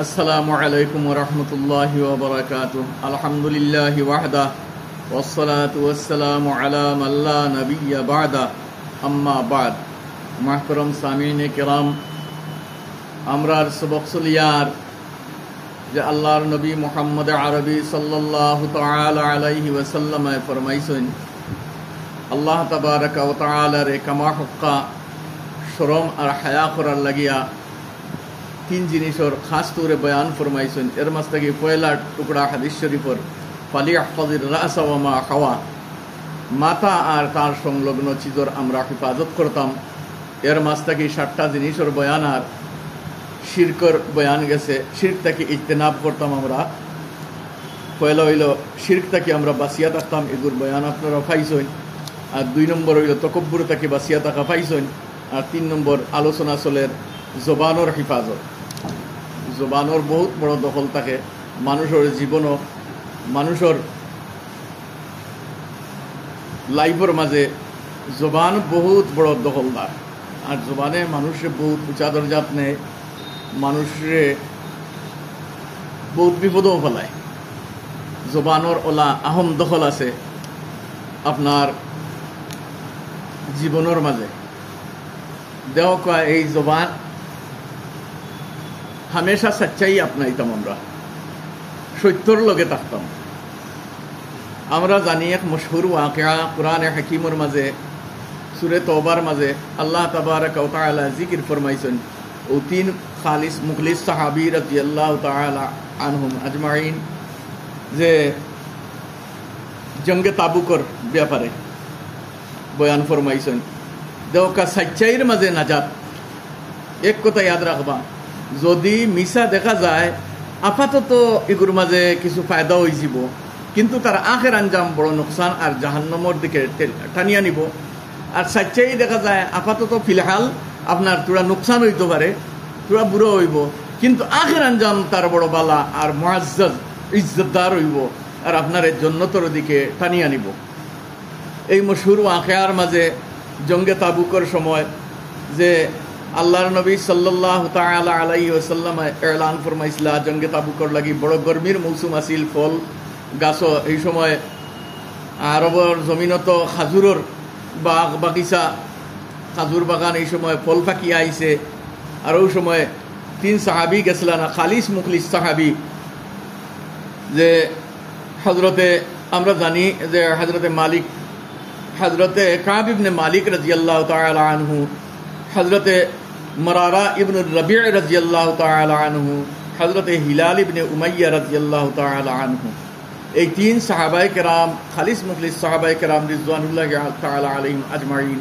আসসালামু আলাইকুম ওয়া রাহমাতুল্লাহি ওয়া বারাকাতুহু। আলহামদুলিল্লাহি ওয়াহদা ওয়াসসালাতু ওয়াসসালামু আলা মান লা নাবিয়্যা বা'দা, আম্মা বা'দ। মুহতারাম সামিঈনে কিরাম, আমরা সবক সুলিয়ার যে আল্লাহর নবী মুহাম্মদ আরবি সাল্লাল্লাহু তাআলা আলাইহি ওয়াসাল্লাম ফরমাইছেন, আল্লাহ তাবারাকা ওয়া তাআলার কামা হক্কা শরম আর হায়া করার লাগিয়া তিন জিনিসের খাস তৌরে বয়ান ফরমাইছেন। এর মাঝ থেকে পয়লা টুকরা হাদিস শরীফর ফালিয়াহফাজির রাসা ওয়া মা হাওয়া, মাথা আর তার সংলগ্ন চিজর আমরা হেফাজত করতাম। এর মাঝ থেকে 7টা জিনিসের বয়ান আর শিরকর বয়ান গেছে। শিরক থেকে ইজতেনাব করতাম আমরা। পয়লা হইল শিরক থেকে আমরা বাঁচিয়া থাকতাম, এগুর বয়ান আপনারা পাইছেন। আর 2 নম্বর হইল তকব্বুর থেকে বাঁচিয়া থাকা পাইছেন। আর 3 নম্বর আলোচনা চলের জবানোর হেফাজত। জবানোর বহুত বড় দখল থাকে মানুষের জীবনও, মানুষের লাইফের মাঝে জবান বহুত বড় দখলদার। আর জবানে মানুষের বহুত উঁচা দরজাত নেয়, মানুষরে বহুত বিপদও ফেলায়। জবানোর ওলা আহম দখল আছে আপনার জীবনের মাঝে। দেহ কয় এই জবান হামেশা সচ্চাই আপনাইতাম, আমরা সত্যর লগে থাকতাম। আমরা জানি এক মশহুর ওয়াকিয়া কুরআনে হাকিমের মাঝে সূরা তওবার মাঝে আল্লাহ তাবারাকা ওয়া তাআলা জিকির ফরমাইছেন। ও 3 খালিস মুখলিস সাহাবী রাদিয়াল্লাহু তাআলা আনহুম আজমাইন যে জঙ্গে তাবুকর ব্যাপারে বয়ান ফরমাইছেন। দেওকা সচ্চাইয়ের মাঝে নাজাত। এক কথা ইয়াদ রাখবা, যদি মিশা দেখা যায় আপাতত এগুর মাঝে কিছু ফায়দা হয়ে যাব, কিন্তু তার আখের আঞ্জাম বড় নোকসান আর জাহান্নামের দিকে টানিয়া নিব। আর সচ্চাই দেখা যায় আপাতত ফিলহাল আপনার তোরা নোকসান হইতে পারে, তোরা বুড়ো হইব, কিন্তু আখের আঞ্জাম তার বড় বালা আর মুআজ্জাজ ইজ্জতদার হইব আর আপনার জান্নাতের দিকে টানিয়া নিব। এই মশহুর ওয়াকিয়ার মাঝে জঙ্গে তাবুকর সময় যে আল্লাহর নবী সাল্লাল্লাহু তাআলা আলাইহি ওয়াসাল্লাম এলান ফরমাইছিলা জঙ্গে তাবুকর লাগি বড় গরমির মৌসুম আছিল, ফল গাছ এই সময় আরবর জমিনত খাজুরের বাগ বাগিচা, খাজুর বাগান এই সময় ফল ফাঁকি আইছে। আর ওই সময় 3 সাহাবী গেছিল না, খালিস মুখলিস সাহাবী, যে হযরতে আমরা জানি যে হযরতে কাব ইবনে মালিক রাদিয়াল্লাহু তাআলা আনহু, হযরতে মারারা ইবনে রবি' রাদিয়াল্লাহু তাআলা আনহু, হযরতে হিলাল ইবনে উমাইয়া রাদিয়াল্লাহু তাআলা আনহু, এই 3 সাহাবায়ে কেরাম খালিস মুখলিস সাহাবায়ে কেরাম রিজওয়ানুল্লাহি তাআলা আলাইহিম আজমাইন,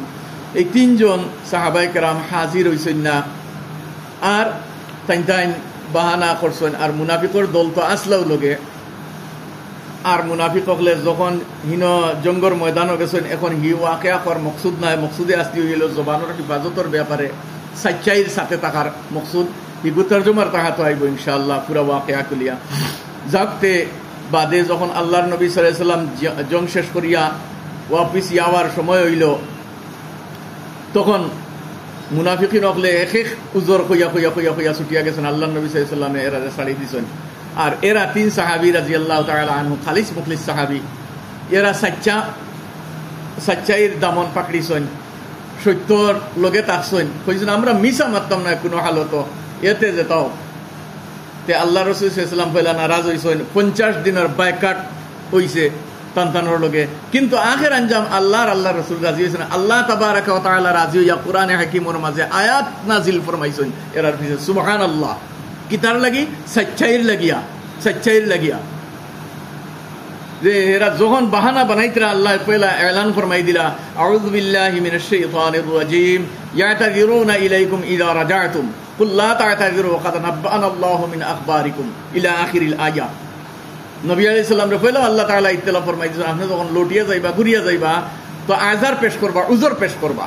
এই 3 জন সাহাবায়ে কেরাম হাজির হইছেন না। আর তাইন বাহানা করছেন। আর মুনাফিকর দল তো আসলাও লগে। আর মুনাফিক হলে যখন হিন জঙ্গর ময়দানও গেছেন, এখন হি ওয়াকিয়া করার মকসুদ নাই, মকসুদে আসতে হইল জবানের হেফাজতের ব্যাপারে সচ্চাইয়ের সাথে থাকার মকসুদ। হিগু তর্জমার তাহাতো আইব ইনশাআল্লাহ পুরা ওয়াকিয়া কুলিয়া যাকতে বাদে যখন আল্লাহর নবী সাল্লাল্লাহু আলাইহি সাল্লাম জং শেষ করিয়া ওয়াপিস যাওয়ার সময় হইল, তখন মুনাফিকিন হলে এক উজর কইয়া কইয়া কইয়া কইয়া ছুটিয়া গেছেন। আল্লাহর নবী সাল্লাল্লাহু আলাইহি সাল্লামে এরা ছাড়ি দিছেন। আর এরা 3 সাহাবী রাদিয়াল্লাহু তাআলা আনহু খালিস মুখলিস সাহাবী, এরা সচ্চাইয়ের দামন পাকড়িছেন, সত্যর লগে থাকছেন। কইছেন আমরা মিছা মারতাম না কোনো হালত, এতে যেতাও। তে আল্লাহ রাসূল সাল্লাল্লাহু আলাইহি ওয়াসাল্লাম পয়লা নারাজ হইছেন, 50 দিনের বাইকাট হইছে তানতানোর লগে, কিন্তু আখের আঞ্জাম আল্লাহ রাসূল রাজি হইছেন। আল্লাহ তাবারাকা ওয়া তাআলা রাজি হইয়া কুরআনে হাকিমের মাঝে আয়াত নাজিল ফরমাইছেন এরার পিছে। সুবহানাল্লাহ, কিতার লাগি? সচ্চাইয়ের লাগিয়া যে এরা যখন বাহানা বানাইতরা আল্লাহ পয়লা এলান ফরমাই দিলা, আউযু বিল্লাহি মিনাশ শাইতানির রাজীম, ইয়াতাযিরুনা ইলাইকুম ইযা রাজা'তুম কুল লা তা'তাযিরু ওয়া ক্বাদ নাব্বা'ানা আল্লাহু মিন আখবারিকুম ইলা আখিরিল আয়াত। নবী আলাইহিস সালাম রে পয়লা আল্লাহ তাআলা ইত্তলা ফরমাই দিছেন, আপনি যখন লটিয়া যাইবা, ঘুরিয়া যাইবা, তো আযার পেশ করবা, উযর পেশ করবা।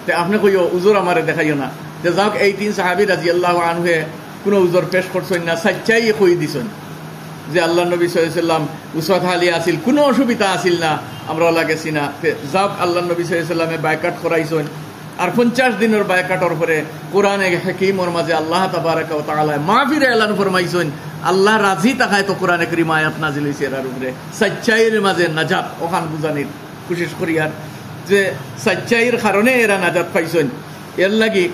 তে আপনি কইও উযর আমারে দেখাইও না। যে যাক এই 3 সাহাবী রাদিয়াল্লাহু আনহু কোনো উযর পেশ করছেন না, সচ্চাই কই দিছেন যে আল্লাহ নবী সাল্লাল্লাহু আলাইহি সাল্লাম উসওয়াত হালি আসিল, কোনো অসুবিধা আসিল না, আমরা লাগেছি না। যাক আল্লাহ নবী সাল্লাল্লাহু আলাইহি সাল্লামে বাইকাট করাইছেন। আর 50 দিনের বায় কাটার পরে কোরআনে হাকিমর মাঝে আল্লাহ তাবারাকা ওয়া তাআলা মাগফিরা এলান ফরমাইছেন আল্লাহ রাজি তাকায় তো কোরআনে কারীম আয়াত নাজিল হইছে এর উপরে সচ্চাইয়ের মাঝে নাজাত ওখান বুঝানির কোশিশ করি আর যে সচ্চাইয়ের কারণে এরা নাজাত পাইছেন এর লাগি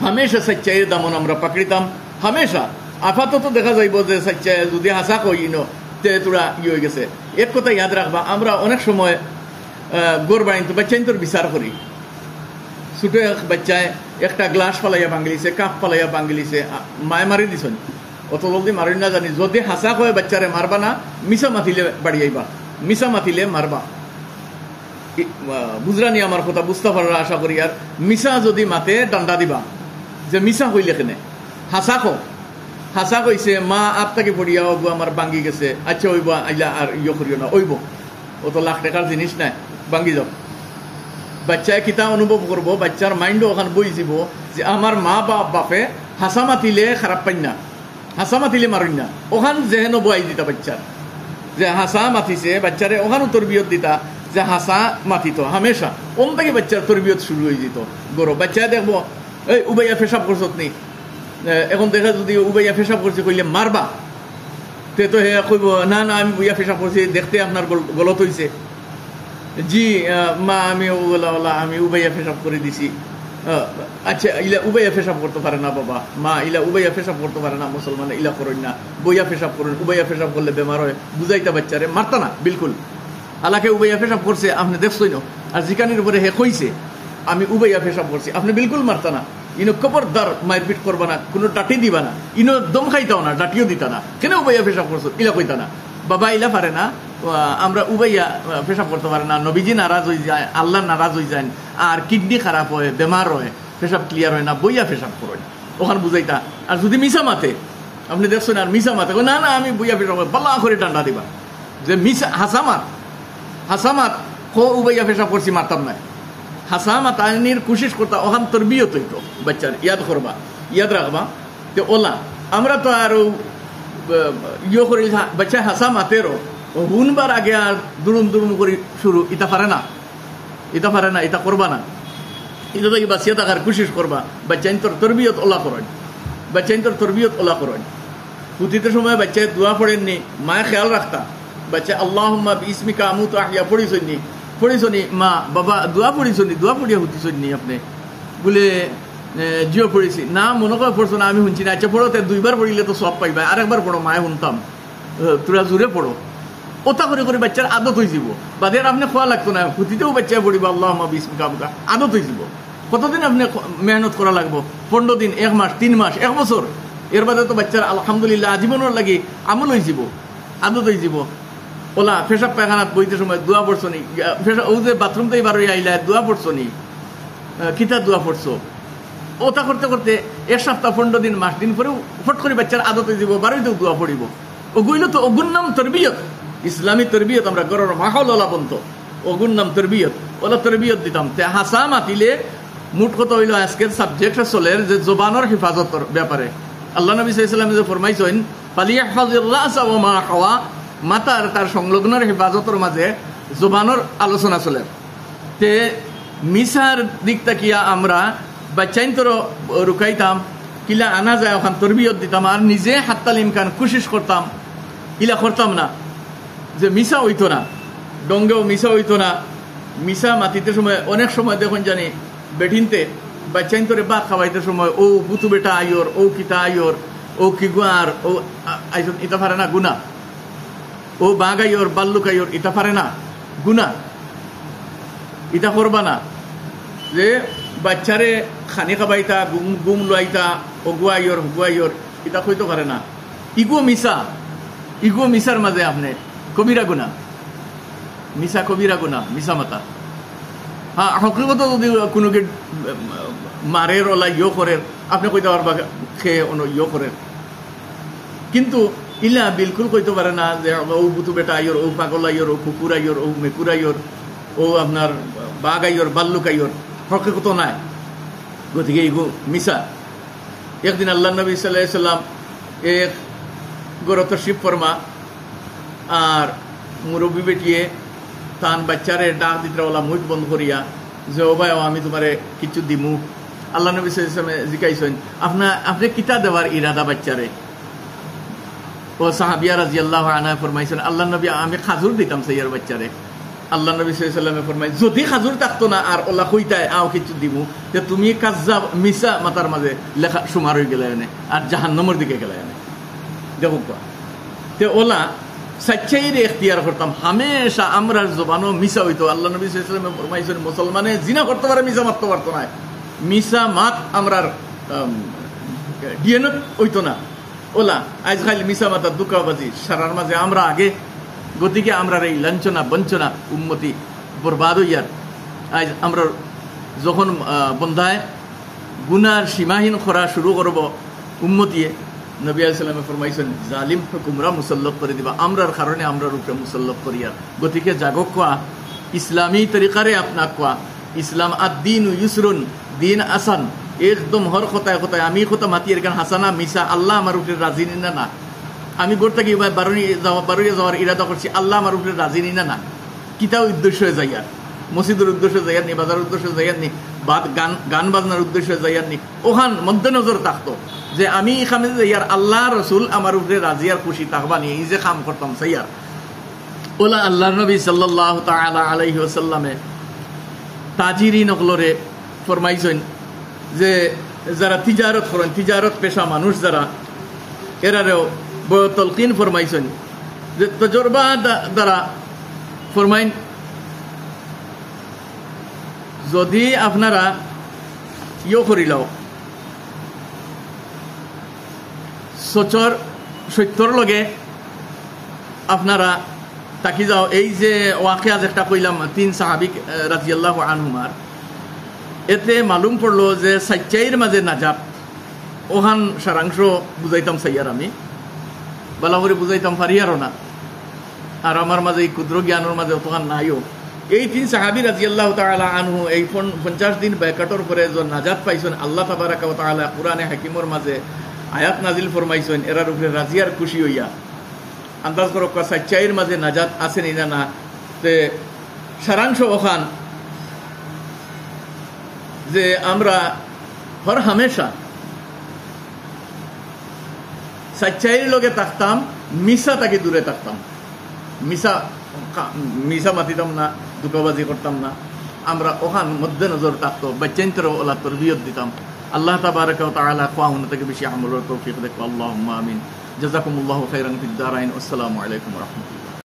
হামেশা সচ্চাইয়ের দামন আমরা পাকড়িতাম হামেশা আপাতত দেখা যাইব যে সচ্চাই যদি হাসা কইনো তে তোরা হয়ে গেছে এক কথা ইয়াদ রাখবা আমরা অনেক সময় গোর বাড়িতে বাচ্চাইন্তর বিচার করি ছোট এক বাচ্চায় একটা গ্লাস ফালাইয়া ভাঙিলিছে কাপ ফালাইয়া ভাঙিলিছে মায়ে মারি দিছেন অত জলদি মারি না জানি যদি হাসা কয়ে বাচ্চারে মারবা না মিশা মাতিলে বাড়ি আইবা মিশা মাতিলে মারবা বুঝরানি আমার কথা বুঝতে পারার আশা করি আর মিশা যদি মাতে ডান্ডা দিবা যে মিশা হইলে কেনে হাসা কো হাসা কইছে মা আপনাকে পড়িয়া ওগো আমার ভাঙ্গি গেছে আচ্ছা ওইব আইলা আর ইয়ে করিও না ওইব ও তো লাখ টাকার জিনিস নাই ভাঙ্গি যাও বাচ্চায় কিতা অনুভব করবো বাচ্চার মাইন্ডও ওখানে বই যাব যে আমার মা বাপে হাসা মাতিলে খারাপ পাই না হাসা মাতিলে মারুন না ওখান যেহেন বয়াই দিতা বাচ্চার যে হাসা মাতিছে বাচ্চারে ওখানে তরবিয়ত দিতা যে হাসা মাতিত হামেশা ওম থেকে বাচ্চার তরবিয়ত শুরু হয়ে যেত গরো বাচ্চায় দেখবো এই উবাইয়া পেশাব করছত নি এখন দেখা যদি উবাইয়া পেশাব করছে কইলে মারবা তে তো হে কইব না না আমি উবাইয়া পেশাব করছি দেখতে আপনার গলত হইছে জি মা আমি ওলা আমি উবাইয়া পেশাব করে দিছি আচ্ছা ইলা উবাইয়া পেশাব করতে পারে না বাবা মা ইলা উবাইয়া পেশাব করতে পারে না মুসলমান ইলা করেন না বইয়া পেশাব করেন উবাইয়া পেশাব করলে বেমার হয় বুঝাইতা বাচ্চারে মারতা না বিলকুল আলাকে উবাইয়া পেশাব করছে আপনি দেখছই না আর জিকানির উপরে হে কইছে আমি উবাইয়া পেশাব করছি আপনি বিলকুল মারতা না ইনো খবরদার মারপিট করবা না কোনো ডাটি দিবা না ইনো দম খাইতাও না ডাটিও দিতা না কেন উবাইয়া পেশাব করছো ইলা কইতা না বাবা ইলা পারে না আমরা উবাইয়া পেশাব করতে পারে না নবীজি নারাজ হয়ে যায় আল্লাহ নারাজ হয়ে যায় আর কিডনি খারাপ হয় বেমার হয় পেশাব ক্লিয়ার হয় না বইয়া পেশাব করেন ওখানে বুঝাইতা আর যদি মিশা মাতে আপনি দেখছেন আর মিশা মাতে না না আমি বইয়া পেশাব বাল্লা করে ডান্ডা দিবা যে মিশা হাসামাত কো উবাইয়া পেশাব করছি মারতাম না হাসামাত আইনির কোশিশ করতা ওখান তরবিয়ত হইতো বাচ্চার ইয়াদ করবা ইয়াদ রাখবা যে ওলা আমরা তো আর ইয়ে করি বাচ্চা হাসা মাতেরও হুনবার আগে আর দুরুম করি শুরু ইটা পারে না এটা করবা না এটা থেকে বাঁচিয়ে থাকার কোশিশ করবা বাচ্চাইন্তর তরবিয়ত ওলা করেন বাচ্চাইন্তর তরবিয়ত ওলা করেন পুঁতিতে সময় বাচ্চায় দোয়া পড়েননি মায়ে খেয়াল রাখতা বাচ্চা আল্লাহুম্মা বিসমিকা আমুতু আহইয়া পড়িছনি মা বাবা দোয়া পড়িয়া হুতিছনি আপনি বলে জিও পড়েছি না মনে করে পড়ছো না আমি শুনছি না আচ্ছা পড়ো 2বার পড়িলে তো সব পাইবা আরেকবার পড়ো মায়ে শুনতাম তোরা জোরে পড়ো ওটা করে বাচ্চার আদত হয়ে যাব বাদের আপনি খোয়া লাগতো না হুতিতেও বাচ্চা পড়িবা আল্লাহুম্মা বিসমিকা আমুকা আদত হয়ে যাব কতদিন আপনি মেহনত করা লাগবো 15 দিন 1 মাস 3 মাস 1 বছর এর বাদে তো বাচ্চার আলহামদুলিল্লাহ আজীবনের লাগি আমল হয়ে যাব আদত হয়ে যাব ওলা পেশাব পায়খানাত বইতে সময় দোয়া পড়ছো নি ও যে বাথরুম থেকে বার হয়ে আইলা দোয়া পড়ছো নি কিতা দোয়া পড়ছো ওটা করতে করতে 1 সপ্তাহ 15 দিন মাস দিন পরেও ফট করে বাচ্চার আদত হয়ে যাব বারোইতেও দোয়া পড়িব ওগুলো তো ওগুর নাম তরবিয়ত ইসলামী তরবিয়ত আমরা গরর মাহল ওলা বন্ত ওগুর নাম তরবিয়ত ওলা তরবিয়ত দিতাম তে হাসা মাতিলে মুঠ কথা হইল আজকের সাবজেক্ট চলের যে জবানের হেফাজতর ব্যাপারে আল্লাহ নবী সাল্লাল্লাহু আলাইহি ওয়াসাল্লাম যে ফরমাইছেন ফালিয়াহফাজির রাস ওয়া মা হাওয়া মাতার তার সংলগ্নের হেফাজতের মাঝে জবানের আলোচনা চলে তে মিসার দিক তাকিয়া আমরা বাচ্চাইন্তর রুকাইতাম কিলা আনা যায় ওখান তরবিয়ত দিতাম আর নিজে হাত্তালিম খান কোশিশ করতাম ইলা করতাম না যে মিশা হইতো না ডঙ্গেও মিশা হইতো না মিশা মাতিতে সময় অনেক সময় দেখুন জানি বেঠিনতে বাচ্চাইন্তরে ভাত খাওয়াইতে সময় ও বুতু বেটা আইয়র ও কিতা আইয়র ও কি গুয়ার ও আইজন ইতা পারে না গুনা ও বাগাইয়র বাল্লুকাইয়র ইতা পারে না গুনা ইতা করবা না যে বাচ্চারে খানি খাবাইতা গুম লইতা ও গুয়াইয়র ইতা কইতে পারে না ইগো মিসার মাঝে আপনি কবিরা গুনা মিশা কবিরা গুনা মিশা মাতা হ্যাঁ হকিকত যদি কোনোকে মারের ওলা ইয়ে করেন আপনি কইতে পারবা খেয়ে ইয়ে করেন কিন্তু ইলা বিলকুল কইতে পারে না যে ও বুতু বেটা আইয়র ও পাগল আইয়র ও কুকুর আইয়র ও মেকুর আইয়র ও আপনার বাঘ আইয়র বাল্লুক আইয়র হকিকত নাই গতিকে এইগো মিশা একদিন আল্লাহ নবী সাল্লাল্লাহু আলাইহি সাল্লাম এক গরত শিব ফরমা আর মুরব্বী বেটিয়ে তান বাচ্চারে ডাক দিতে ওলা মুখ বন্ধ করিয়া যে ও ভাই আমি তোমারে কিছু দিমু। আল্লাহ নবী সাল্লাল্লাহু আলাইহি ওয়াসাল্লাম জিজ্ঞাসেন আপনি কিতা দেওয়ার ইরাদা বাচ্চারে? ও সাহাবিয়া রাদিয়াল্লাহু আনহা ফরমাইছেন আল্লাহ নবী আমি খাজুর দিতাম সাইয়ার বাচ্চারে। আল্লাহ নবী সাল্লাল্লাহু আলাইহি ওয়াসাল্লাম ফরমাই যদি খাজুর থাকতো না আর ওলা কইতায় আও কিছু দিমু যে তুমি কাজ্জাব মিসা মাতার মাঝে লেখা সুমার হয়ে গেলে এনে আর জাহান্নামের দিকে গেলে এনে দেখো তে ওলা সচ্চাইরে এখতিয়ার করতাম হামেশা আমরার জবানও মিসা হইতো। আল্লাহ নবী সাল্লাল্লাহু আলাইহি ওয়াসাল্লাম ফরমাইছেন মুসলমানে জিনা করতে পারে মিসা মারতে পারতো না, মিসা মাত আমরার ডিএনএ হইতো না। ওলা আজ খালি মিসা মাতা দুকাবাজি সারার মাঝে আমরা আগে গতিকে আমরা এই লাঞ্ছনা বঞ্চনা উম্মতি বরবাদ হইয়ার আজ আমরা যখন বন্ধায় গুনার সীমাহীন করা শুরু করব উম্মতিয়ে নবী আলাইহিস সালামে ফরমাইছেন জালিম হুকুমরা মুসল্লব করে দিবা আমরার কারণে আমরার উপরে মুসল্লব করিয়ার। গতিকে জাগক কোয়া ইসলামী তরিকারে আপনার কোয়া ইসলাম আদ-দীন ইউসরুন দিন আসান একদম হর কথায় কথায় আমি কথা মাতিয়ে গান হাসানা মিসা আল্লাহ আমার উপরে রাজি নিনা না। আমি গোর থাকি বারুইয়া যাওয়ার ইরাদা করছি আল্লাহ আমার উপরে রাজি নিনা না। কিতা উদ্দেশ্য যাইয়ার মসজিদের উদ্দেশ্য যাইয়ার নি, বাজারের উদ্দেশ্য যাইয়ার নি, গান বাজনার উদ্দেশ্য যাইয়ার নি। ওখান মধ্যে নজর থাকতো যে আমি এখানে যাইয়ার আল্লাহ রসুল আমার উপরে রাজি আর খুশি থাকবা নিয়ে এই যে কাম করতাম সাইয়ার। ওলা আল্লাহ নবী সাল্লাল্লাহু তাআলা আলাইহি ওয়াসাল্লামে তাজিরিন অগলরে ফরমাইছেন যে যারা তিজারত করেন তিজারত পেশা মানুষ যারা এরারেও তলকিন ফরমাইছেন যে তজরবা দ্বারা ফরমাইন যদি আপনারা করিলাও সত্যর লগে আপনারা তাকি যাও। এই যে ওয়াকিয়া যেটা কইলাম 3 সাহাবী রাদিয়াল্লাহু আনহুমার এতে মালুম পড়লো যে সাচ্চাইয়ের মাঝে নাজাত ওহান সারাংশ বুঝাইতাম সাইয়ার আমি বালা করে বুঝাইতাম পারিয়ারও না আর আমার মাঝে এই ক্ষুদ্র জ্ঞানের মাঝে অতখান নাইও। এই 3 সাহাবী রাদিয়াল্লাহু তাআলা আনহু এই 50 দিন ব্যাকাটর পরে যে নাজাত পাইছেন আল্লাহ তাবারাকা ওয়া তাআলা কুরআনে হাকিমর মাঝে আয়াত নাজিল ফরমাইছেন এরার উপরে রাজি আর খুশি হইয়া আন্দাজ করো সাচ্চাইয়ের মাঝে নাজাত আছে না না। তে সারাংশ ওখান যে আমরা হর হামেশা সচ্চাইয়ের লগে থাকতাম মিসা তাকে দূরে থাকতাম, মিসা মাতিতাম না, দুকাবাজি করতাম না। আমরা ওখান মধ্যে নজর থাকতো বাচ্চাইন্তর ওলা তরবিয়ত দিতাম। আল্লাহ তাবারাকা ওয়া তাআলা কোয়াহুন থেকে বেশি আমলের তৌফিক দেখ। আল্লাহুম্মা আমিন। জাযাকুমুল্লাহু খাইরান ফিদ দারাইন। আসসালামু আলাইকুম ওয়া রাহমাতুল্লাহ।